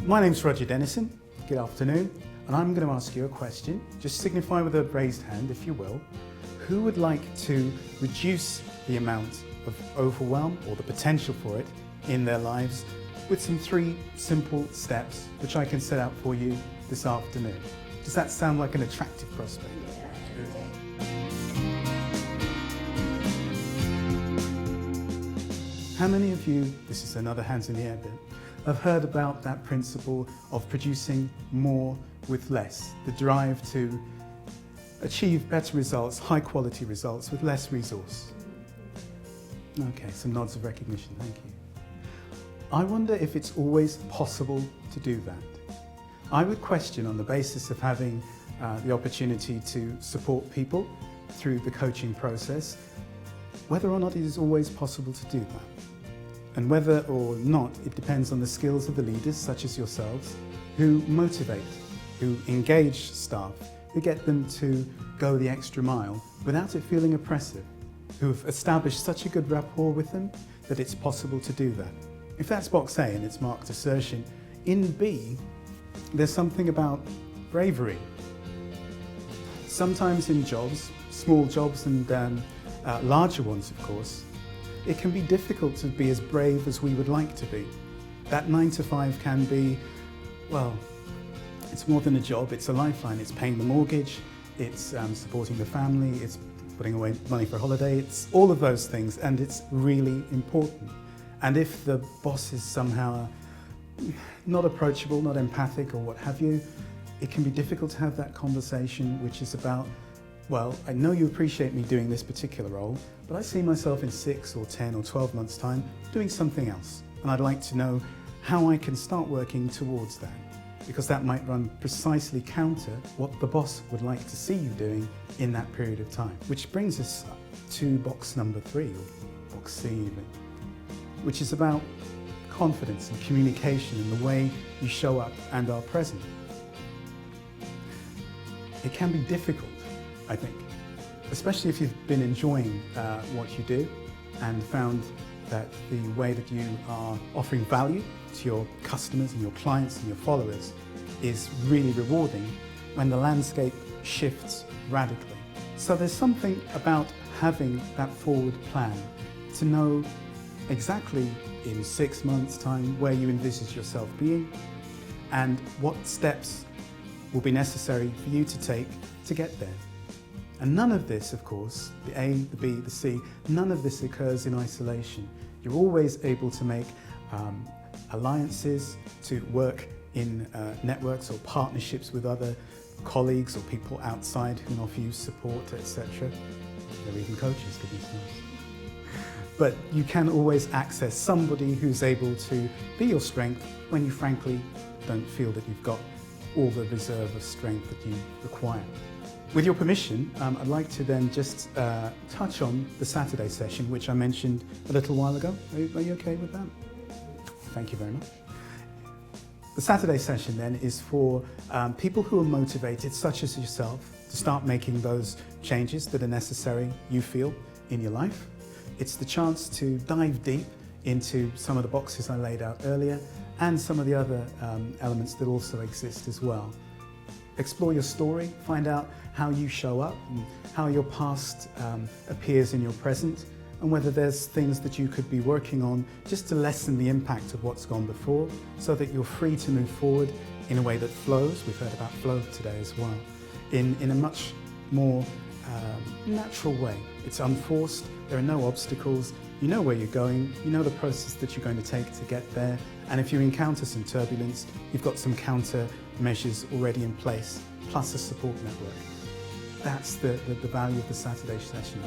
My name's Roger Dennison. Good afternoon, and I'm going to ask you a question. Just signify with a raised hand, if you will. Who would like to reduce the amount of overwhelm or the potential for it in their lives with some 3 simple steps which I can set out for you this afternoon? Does that sound like an attractive prospect? How many of you, this is another hands in the air bit, have heard about that principle of producing more with less, the drive to achieve better results, high quality results with less resource? Okay, some nods of recognition, thank you. I wonder if it's always possible to do that. I would question, on the basis of having the opportunity to support people through the coaching process, whether or not it is always possible to do that. And whether or not it depends on the skills of the leaders, such as yourselves, who motivate, who engage staff, who get them to go the extra mile without it feeling oppressive, who have established such a good rapport with them that it's possible to do that. If that's box A and it's marked assertion, in B, there's something about bravery. Sometimes in jobs, small jobs and larger ones of course, it can be difficult to be as brave as we would like to be. That 9 to 5 can be, well, it's more than a job, it's a lifeline. It's paying the mortgage, it's supporting the family, it's putting away money for a holiday, it's all of those things, and it's really important. And if the boss is somehow not approachable, not empathic or what have you, it can be difficult to have that conversation which is about, well, I know you appreciate me doing this particular role, but I see myself in 6 or 10 or 12 months' time doing something else. And I'd like to know how I can start working towards that, because that might run precisely counter what the boss would like to see you doing in that period of time. Which brings us to box number 3, or box C even, which is about confidence and communication and the way you show up and are present. It can be difficult, I think, especially if you've been enjoying what you do and found that the way that you are offering value to your customers and your clients and your followers is really rewarding when the landscape shifts radically. So there's something about having that forward plan to know exactly in 6 months' time where you envisage yourself being and what steps will be necessary for you to take to get there. And none of this, of course, the A, the B, the C, none of this occurs in isolation. You're always able to make alliances, to work in networks or partnerships with other colleagues or people outside who can offer you support, etc. There are even coaches, goodness knows. But you can always access somebody who's able to be your strength when you frankly don't feel that you've got all the reserve of strength that you require. With your permission, I'd like to then just touch on the Saturday session, which I mentioned a little while ago. Are you okay with that? Thank you very much. The Saturday session then is for people who are motivated, such as yourself, to start making those changes that are necessary, you feel, in your life. It's the chance to dive deep into some of the boxes I laid out earlier and some of the other elements that also exist as well. Explore your story, find out how you show up and how your past appears in your present, and whether there's things that you could be working on just to lessen the impact of what's gone before, so that you're free to move forward in a way that flows. We've heard about flow today as well, in a much more natural way. It's unforced, there are no obstacles, you know where you're going, you know the process that you're going to take to get there, and if you encounter some turbulence, you've got some counter measures already in place, plus a support network. That's the value of the Saturday sessions.